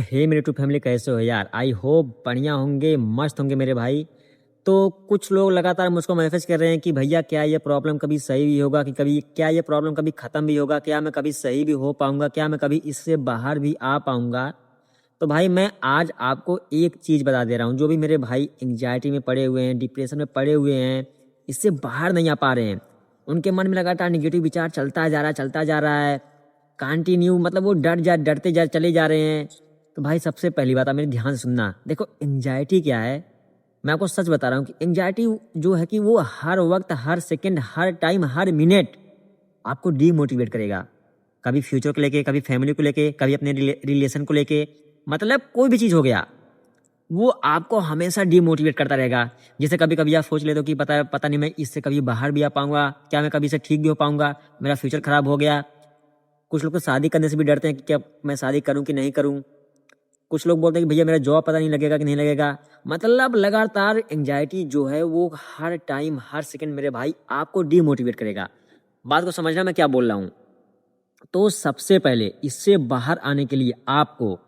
हे मेरे to family, कैसे हो यार? आई होप बढ़िया होंगे, मस्त होंगे मेरे भाई। तो कुछ लोग लगातार मुझको मैसेज कर रहे हैं कि भैया क्या ये प्रॉब्लम कभी सही भी होगा, कि कभी क्या ये प्रॉब्लम कभी ख़त्म भी होगा, क्या मैं कभी सही भी हो पाऊंगा, क्या मैं कभी इससे बाहर भी आ पाऊंगा। तो भाई मैं आज आपको एक चीज़ बता दे रहा हूँ। जो भी मेरे भाई एंग्जाइटी में पड़े हुए हैं, डिप्रेशन में पड़े हुए हैं, इससे बाहर नहीं आ पा रहे हैं, उनके मन में लगातार निगेटिव विचार चलता जा रहा है कंटिन्यू, मतलब वो डरते जा चले जा रहे हैं। तो भाई सबसे पहली बात आप मेरी ध्यान से सुनना। देखो एंग्जाइटी क्या है, मैं आपको सच बता रहा हूँ कि एंग्जाइटी जो है कि वो हर वक्त, हर सेकंड, हर टाइम, हर मिनट आपको डीमोटिवेट करेगा। कभी फ्यूचर को लेके, कभी फैमिली को लेके, कभी अपने रिलेशन को लेके, मतलब कोई भी चीज़ हो गया, वो आपको हमेशा डीमोटिवेट करता रहेगा। जैसे कभी कभी आप सोच लेते हो कि पता पता नहीं मैं इससे कभी बाहर भी आ पाऊंगा, क्या मैं कभी इससे ठीक भी हो पाऊंगा, मेरा फ्यूचर खराब हो गया। कुछ लोग तो शादी करने से भी डरते हैं कि क्या मैं शादी करूं कि नहीं करूं। कुछ लोग बोलते हैं कि भैया मेरा जॉब पता नहीं लगेगा कि नहीं लगेगा। मतलब लगातार एंजाइटी जो है वो हर टाइम, हर सेकंड मेरे भाई आपको डीमोटिवेट करेगा। बात को समझना मैं क्या बोल रहा हूँ। तो सबसे पहले इससे बाहर आने के लिए आपको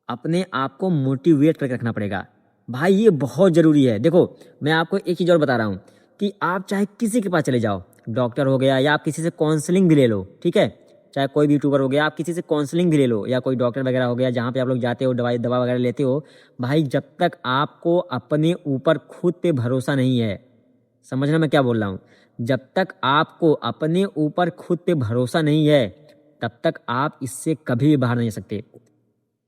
अपने आप को मोटिवेट करके रखना पड़ेगा। भाई ये बहुत ज़रूरी है। देखो मैं आपको एक चीज़ और बता रहा हूँ कि आप चाहे किसी के पास चले जाओ, डॉक्टर हो गया या आप किसी से काउंसलिंग भी ले लो, ठीक है, चाहे कोई भी यूट्यूबर हो गया, आप किसी से काउंसलिंग भी ले लो, या कोई डॉक्टर वगैरह हो गया जहाँ पे आप लोग जाते हो, दवा वगैरह लेते हो। भाई जब तक आपको अपने ऊपर खुद पे भरोसा नहीं है, समझना मैं क्या बोल रहा हूँ, जब तक आपको अपने ऊपर खुद पे भरोसा नहीं है, तब तक आप इससे कभी भी बाहर नहीं आ सकते।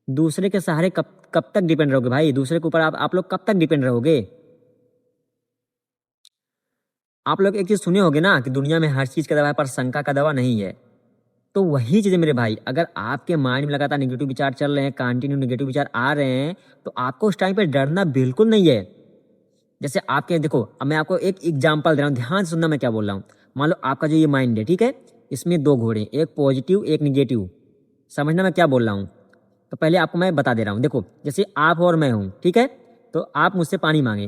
दूसरे के सहारे कब कब तक डिपेंड रहोगे भाई? दूसरे के ऊपर आप लोग कब तक डिपेंड रहोगे? आप लोग एक चीज सुने होगे ना कि दुनिया में हर चीज का दवा है पर शंका का दवा नहीं है। तो वही चीजें मेरे भाई, अगर आपके माइंड में लगातार नेगेटिव विचार चल रहे हैं, कंटिन्यू नेगेटिव विचार आ रहे हैं, तो आपको उस टाइम पे डरना बिल्कुल नहीं है। जैसे आपके देखो, अब मैं आपको एक एग्जांपल दे रहा हूँ, ध्यान से सुनना मैं क्या बोल रहा हूँ। मान लो आपका जो ये माइंड है, ठीक है, इसमें दो घोड़े, एक पॉजिटिव एक निगेटिव। समझना मैं क्या बोल रहा हूँ। तो पहले आपको मैं बता दे रहा हूँ। देखो जैसे आप और मैं हूँ, ठीक है, तो आप मुझसे पानी मांगे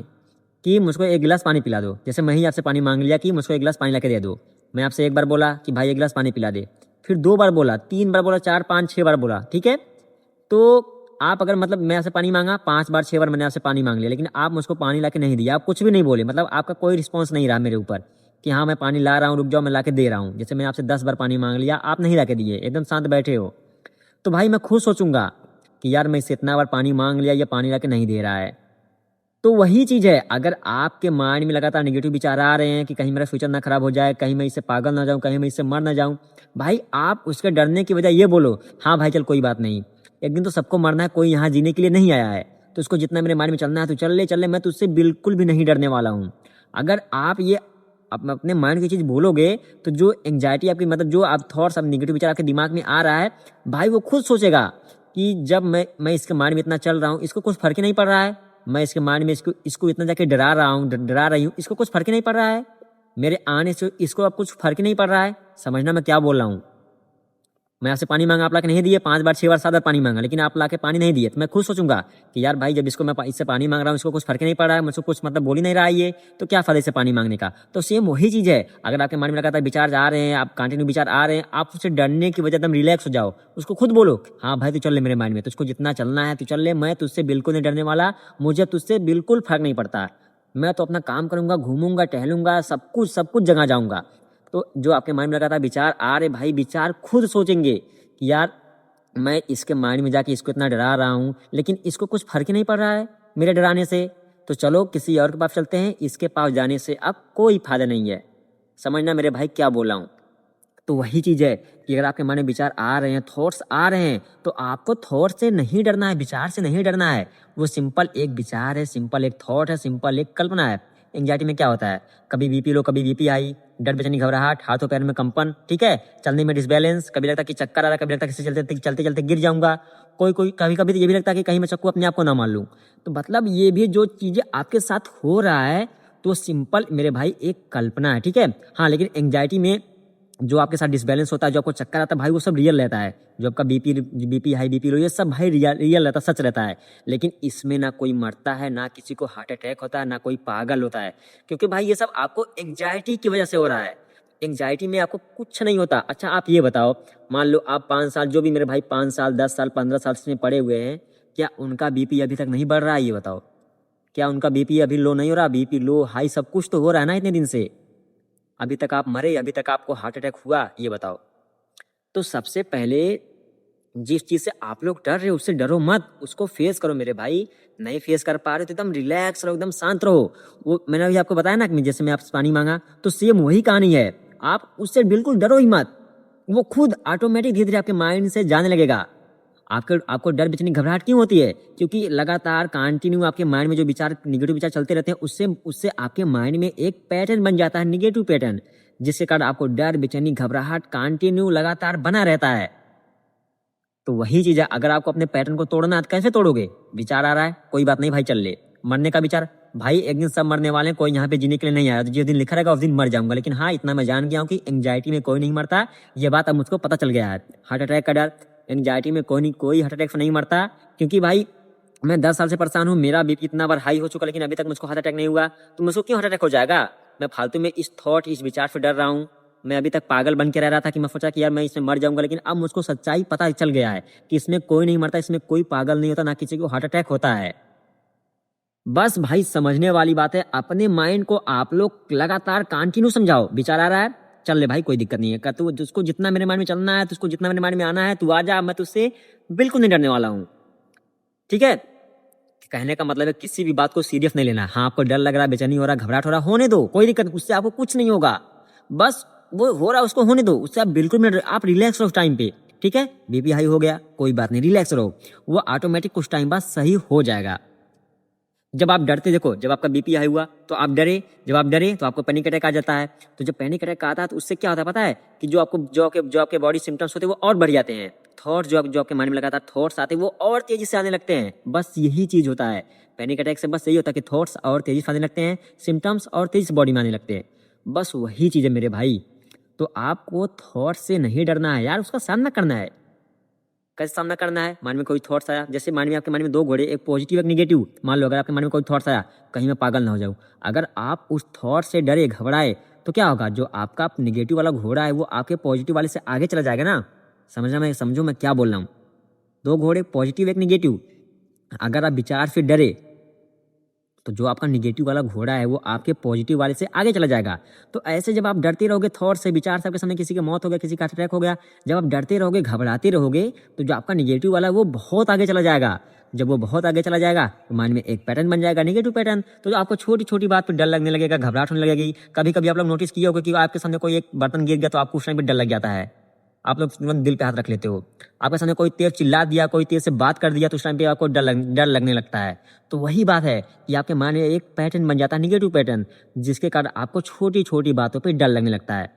कि मुझको एक गिलास पानी पिला दो। जैसे मैं ही आपसे पानी मांग लिया कि मुझको एक गिलास पानी ला के दे दो। मैं आपसे एक बार बोला कि भाई एक गिलास पानी पिला दे, फिर दो बार बोला, तीन बार बोला, चार पाँच छः बार बोला, ठीक है। तो आप अगर, मतलब मैं आपसे पानी मांगा, पांच बार छह बार मैंने आपसे पानी मांग लिया, लेकिन आप मुझको पानी ला के नहीं दिया, आप कुछ भी नहीं बोले, मतलब आपका कोई रिस्पॉन्स नहीं रहा मेरे ऊपर कि हाँ मैं पानी ला रहा हूँ, रुक जाओ मैं ला के दे रहा हूँ। जैसे मैंने आपसे 10 बार पानी मांग लिया, आप नहीं ला के दिए, एकदम शांत बैठे हो, तो भाई मैं खुद सोचूंगा कि यार मैं इससे इतना बार पानी मांग लिया, ये पानी ला के नहीं दे रहा है। तो वही चीज है, अगर आपके माइंड में लगातार नेगेटिव विचार आ रहे हैं कि कहीं मेरा फ्यूचर ना खराब हो जाए, कहीं मैं इससे पागल ना जाऊं, कहीं मैं इससे मर ना जाऊं, भाई आप उसके डरने की वजह ये बोलो, हाँ भाई चल कोई बात नहीं, एक दिन तो सबको मरना है, कोई यहाँ जीने के लिए नहीं आया है, तो उसको जितना मेरे माइंड में चलना है तो चल ले, मैं तुझसे बिल्कुल भी नहीं डरने वाला हूँ। अगर आप ये अपने माइंड की चीज बोलोगे, तो जो एंग्जाइटी आपकी, मतलब जो आप थॉट्स, अब निगेटिव विचार आपके दिमाग में आ रहा है, भाई वो खुद सोचेगा कि जब मैं इसके माइंड में इतना चल रहा हूँ, इसको कुछ फर्क ही नहीं पड़ रहा है, मैं इसके माइंड में इसको इसको इतना जाके डरा रहा हूँ, डरा रही हूँ, इसको कुछ फर्क ही नहीं पड़ रहा है, मेरे आने से इसको अब कुछ फर्क ही नहीं पड़ रहा है। समझना मैं क्या बोल रहा हूँ। मैं आपसे पानी मांगा, आप लाके नहीं दिए, पांच बार छह बार सात बार पानी मांगा, लेकिन आप लाके पानी नहीं दिए, तो मैं खुद सोचूंगा कि यार भाई जब इसको मैं इससे पानी मांग रहा हूँ, इसको कुछ फर्क ही नहीं पड़ रहा है, मुझको कुछ मतलब बोल ही नहीं रहा है ये, तो क्या फायदा इससे पानी मांगने का। तो सेम वही चीज है, अगर आपके मन में लगातार विचार आ रहे हैं, आप कंटिन्यू विचार आ रहे हैं, आप उससे डरने की वजह एकदम रिलैक्स हो जाओ, उसको खुद बोलो, हाँ भाई तू चल ले मेरे माइंड में, तुझको जितना चलना है तू चल ले, मैं तुझसे बिल्कुल नहीं डरने वाला, मुझे तुझसे बिल्कुल फर्क नहीं पड़ता, मैं तो अपना काम करूंगा, घूमूंगा, टहलूंगा, सब कुछ जगह जाऊंगा। तो जो आपके माइंड में लगातार विचार आ रहे, भाई विचार खुद सोचेंगे कि यार मैं इसके माइंड में जाके इसको इतना डरा रहा हूँ, लेकिन इसको कुछ फर्क ही नहीं पड़ रहा है मेरे डराने से, तो चलो किसी और के पास चलते हैं, इसके पास जाने से अब कोई फायदा नहीं है। समझना मेरे भाई क्या बोला हूँ। तो वही चीज है कि अगर आपके मन में विचार आ रहे हैं, थॉट्स आ रहे हैं, तो आपको थॉट से नहीं डरना है, विचार से नहीं डरना है। वो सिंपल एक विचार है, सिंपल एक थॉट है, सिंपल एक कल्पना है। एंग्जाइटी में क्या होता है, कभी बीपी लो, कभी बीपी हाई, डर, बेचैनी, घबराहट, हाथों पैर में कंपन, ठीक है, चलने में डिसबैलेंस, कभी लगता है कि चक्कर आ रहा है, कभी लगता है कि चलते चलते चलते गिर जाऊंगा, कोई कोई कभी कभी तो ये भी लगता है कि कहीं मैं चक्कू अपने आप को ना मार लूं। तो मतलब ये भी जो चीजें आपके साथ हो रहा है, तो सिंपल मेरे भाई एक कल्पना है, ठीक है। हाँ लेकिन एंग्जाइटी में जो आपके साथ डिसबैलेंस होता है, जो आपको चक्कर आता है, भाई वो सब रियल रहता है। जो आपका बीपी हाई, बीपी लो, ये सब भाई रियल रहता है, सच रहता है। लेकिन इसमें ना कोई मरता है, ना किसी को हार्ट अटैक होता है, ना कोई पागल होता है, क्योंकि भाई ये सब आपको एंग्जाइटी की वजह से हो रहा है। एंग्जाइटी में आपको कुछ नहीं होता। अच्छा आप ये बताओ, मान लो आप 5 साल, जो भी मेरे भाई 5 साल 10 साल 15 साल से पड़े हुए हैं, क्या उनका बीपी अभी तक नहीं बढ़ रहा है? ये बताओ, क्या उनका बीपी अभी लो नहीं हो रहा? बीपी लो हाई सब कुछ तो हो रहा है ना इतने दिन से। अभी तक आप मरे, अभी तक आपको हार्ट अटैक हुआ? ये बताओ। तो सबसे पहले जिस चीज से आप लोग डर रहे हो उससे डरो मत, उसको फेस करो मेरे भाई। नहीं फेस कर पा रहे तो एकदम रिलैक्स रहो, एकदम शांत रहो। वो मैंने अभी आपको बताया ना कि जैसे मैं आपसे पानी मांगा, तो सेम वही कहानी है। आप उससे बिल्कुल डरो ही मत, वो खुद ऑटोमेटिक धीरे धीरे आपके माइंड से जाने लगेगा। आपको डर बेचैनी घबराहट क्यों होती है? क्योंकि लगातार कंटिन्यू आपके माइंड में जो विचार निगेटिव विचार चलते रहते हैं, उससे उससे आपके माइंड में एक पैटर्न बन जाता है, निगेटिव पैटर्न, जिसके कारण आपको डर बेचैनी घबराहट कंटिन्यू लगातार बना रहता है। तो वही चीज है, अगर आपको अपने पैटर्न को तोड़ना है तो कैसे तोड़ोगे? विचार आ रहा है, कोई बात नहीं भाई, चल ले। मरने का विचार, भाई एक दिन सब मरने वाले हैं, कोई यहाँ पे जीने के लिए नहीं आया। तो जिस दिन लिखा रहेगा उस दिन मर जाऊंगा, लेकिन हाँ इतना मैं जान गया हूँ कि एंग्जाइटी में कोई नहीं मरता। ये बात अब मुझको पता चल गया है। हार्ट अटैक का डर, एंग्जाइटी में कोई हार्ट अटैक से नहीं मरता। क्योंकि भाई मैं 10 साल से परेशान हूँ, मेरा बीपी इतना बार हाई हो चुका, लेकिन अभी तक मुझको हार्ट अटैक नहीं हुआ। तो मुझको क्यों हार्ट अटैक हो जाएगा? मैं फालतू में इस थॉट, इस विचार से डर रहा हूँ। मैं अभी तक पागल बन के रह रहा था कि मैं सोचा कि यार मैं इसमें मर जाऊंगा, लेकिन अब मुझको सच्चाई पता चल गया है कि इसमें कोई नहीं मरता, इसमें कोई पागल नहीं होता, ना किसी को हार्ट अटैक होता है। बस भाई समझने वाली बात है, अपने माइंड को आप लोग लगातार कंटिन्यू समझाओ। विचार आ रहा है, चल ले भाई, कोई दिक्कत नहीं है। तू जिसको जितना मेरे माइंड में चलना है, तुझको जितना मेरे माइंड में आना है, तू आ जा, मैं तुझसे बिल्कुल नहीं डरने वाला हूँ। ठीक है? कहने का मतलब है किसी भी बात को सीरियस नहीं लेना। हाँ आपको डर लग रहा है, बेचैनी हो रहा है, घबराहट हो रहा है, होने दो, कोई दिक्कत, उससे आपको कुछ नहीं होगा। बस वो हो रहा है उसको होने दो, उससे आप बिल्कुल नहीं आप रिलैक्स रहो उस टाइम पे। ठीक है? बीपी हाई हो गया, कोई बात नहीं, रिलैक्स रहो, वो ऑटोमेटिक कुछ टाइम बाद सही हो जाएगा। जब आप डरते, देखो जब आपका बीपी हाई हुआ तो आप डरे, जब आप डरे तो आपको पैनिक अटैक आ जाता है। तो जब पैनिक अटैक आता है तो उससे क्या होता है पता है? कि जो आपके बॉडी सिम्टम्स होते हैं वो और बढ़ जाते हैं। थॉट्स जो आपके माइंड में लगातार थॉट्स आते हैं वो और तेजी से आने लगते हैं। बस यही चीज होता है पैनिक अटैक से, बस यही होता है कि थॉट्स और तेजी से आने लगते हैं, सिम्टम्स और तेजी से बॉडी में आने लगते हैं। बस वही चीज है मेरे भाई। तो आपको थॉट से नहीं डरना है यार, उसका सामना करना है। कैसे सामना करना है? माइंड में कोई थॉट्स आया, जैसे माइंड में आपके माइंड में दो घोड़े, एक पॉजिटिव एक निगेटिव। मान लो अगर आपके माइंड में कोई थॉट्स आया, कहीं मैं पागल ना हो जाऊं, अगर आप उस थॉट से डरे घबराए तो क्या होगा? जो आपका निगेटिव वाला घोड़ा है वो आपके पॉजिटिव वाले से आगे चला जाएगा ना। समझो मैं क्या बोल रहा हूँ। दो घोड़े, पॉजिटिव एक निगेटिव। अगर आप विचार से डरे तो जो आपका निगेटिव वाला घोड़ा है वो आपके पॉजिटिव वाले से आगे चला जाएगा। तो ऐसे जब आप डरते रहोगे थॉट से, विचार से, आपके सामने किसी की मौत हो गया, किसी का अटैक हो गया, जब आप डरते रहोगे घबराते रहोगे तो जो आपका निगेटिव वाला है वो बहुत आगे चला जाएगा। जब वो बहुत आगे चला जाएगा तो माइंड में एक पैटर्न बन जाएगा, निगेटिव पैटर्न। तो जो आपको छोटी छोटी बात पर डर लगने लगेगा, घबराहट होने लगेगी। कभी कभी आप लोग नोटिस किए होगा कि आपके सामने कोई एक बर्तन गिर गया तो आपको उस टाइम पर डर लग जाता है, आप लोग तुरंत दिल पे हाथ रख लेते हो। आपके सामने कोई तेज चिल्ला दिया, कोई तेज से बात कर दिया तो उस टाइम पे आपको डर लगने लगता है। तो वही बात है कि आपके माइंड में एक पैटर्न बन जाता है, निगेटिव पैटर्न, जिसके कारण आपको छोटी छोटी बातों पे डर लगने लगता है।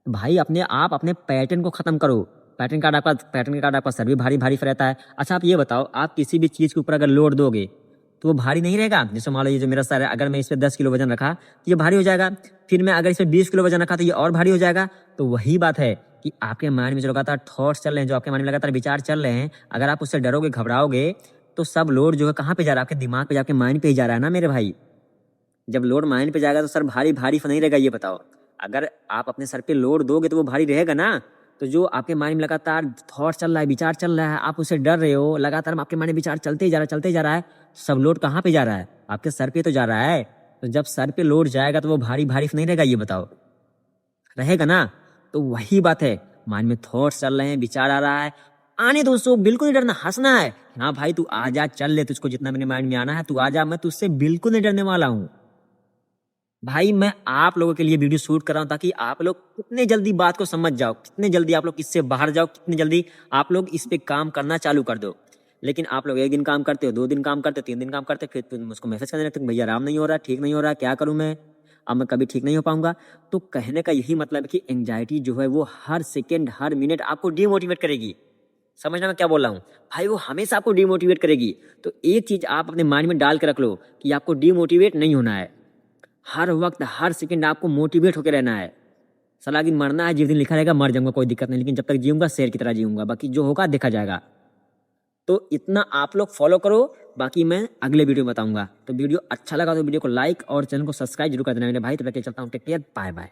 भाई अपने पैटर्न को खत्म करो। पैटर्न के कारण आपका सर भी भारी भारी रहता है। अच्छा आप ये बताओ, आप किसी भी चीज के ऊपर अगर लोड दोगे तो वो भारी नहीं रहेगा? जैसे मान लो ये जो मेरा सर है, अगर मैं इस पे 10 किलो वजन रखा तो ये भारी हो जाएगा। फिर मैं अगर इस पे 20 किलो वजन रखा तो ये और भारी हो जाएगा। तो वही बात है कि आपके माइंड में जो लगातार थॉट्स चल रहे हैं, जो आपके माइंड में लगातार विचार चल रहे हैं, अगर आप उससे डरोगे घबराओगे तो सब लोड जो है कहाँ पे जा रहा है? आपके दिमाग पे, आपके माइंड पे ही जा रहा है ना मेरे भाई। जब लोड माइंड पे जाएगा तो सर भारी भारी नहीं रहेगा। ये बताओ, अगर आप अपने सर पे लोड दोगे तो वो भारी रहेगा ना। तो जो आपके माइंड में लगातार थॉट चल रहा है, विचार चल रहा है, आप उससे डर रहे हो, लगातार आपके माइंड में विचार चलते ही जा रहा है, सब लोड कहाँ पे जा रहा है? आपके सर पे तो जा रहा है। तो जब सर पे लोड जाएगा तो वो भारी भारी नहीं रहेगा? ये बताओ, रहेगा ना। तो वही बात है, माइंड में थॉट्स चल रहे हैं, विचार आ रहा है, आने दो उसको, बिल्कुल नहीं डरना, हंसना है। हाँ भाई तू आ जा, चल ले, तुझको जितना मेरे माइंड में आना है तू आ जा, मैं तुझसे बिल्कुल नहीं डरने वाला हूँ। भाई मैं आप लोगों के लिए वीडियो शूट कर रहा हूँ ताकि आप लोग कितने जल्दी बात को समझ जाओ, कितने जल्दी आप लोग इससे बाहर जाओ, कितने जल्दी आप लोग इस पे काम करना चालू कर दो। लेकिन आप लोग एक दिन काम करते हो, 2 दिन काम करते हो, 3 दिन काम करते हो, फिर मुझको मैसेज करने लगते हो भैया आराम नहीं हो रहा, ठीक नहीं हो रहा, क्या करूँ मैं, अब मैं कभी ठीक नहीं हो पाऊंगा। तो कहने का यही मतलब है कि एंग्जाइटी जो है वो हर सेकेंड हर मिनट आपको डिमोटिवेट करेगी। समझना मैं क्या बोल रहा हूँ भाई, वो हमेशा आपको डिमोटिवेट करेगी। तो एक चीज आप अपने माइंड में डाल के रख लो कि आपको डिमोटिवेट नहीं होना है। हर वक्त हर सेकंड आपको मोटिवेट होकर रहना है। साला दिन मरना है, जिस दिन लिखा रहेगा मर जाऊंगा कोई दिक्कत नहीं, लेकिन जब तक जीऊंगा शेर की तरह जीऊंगा, बाकी जो होगा देखा जाएगा। तो इतना आप लोग फॉलो करो, बाकी मैं अगले वीडियो में बताऊंगा। तो वीडियो अच्छा लगा तो वीडियो को लाइक और चैनल को सब्सक्राइब जरूर कर देना मेरे भाई। तो मैं चलता हूँ, टेक केयर, बाय बाय।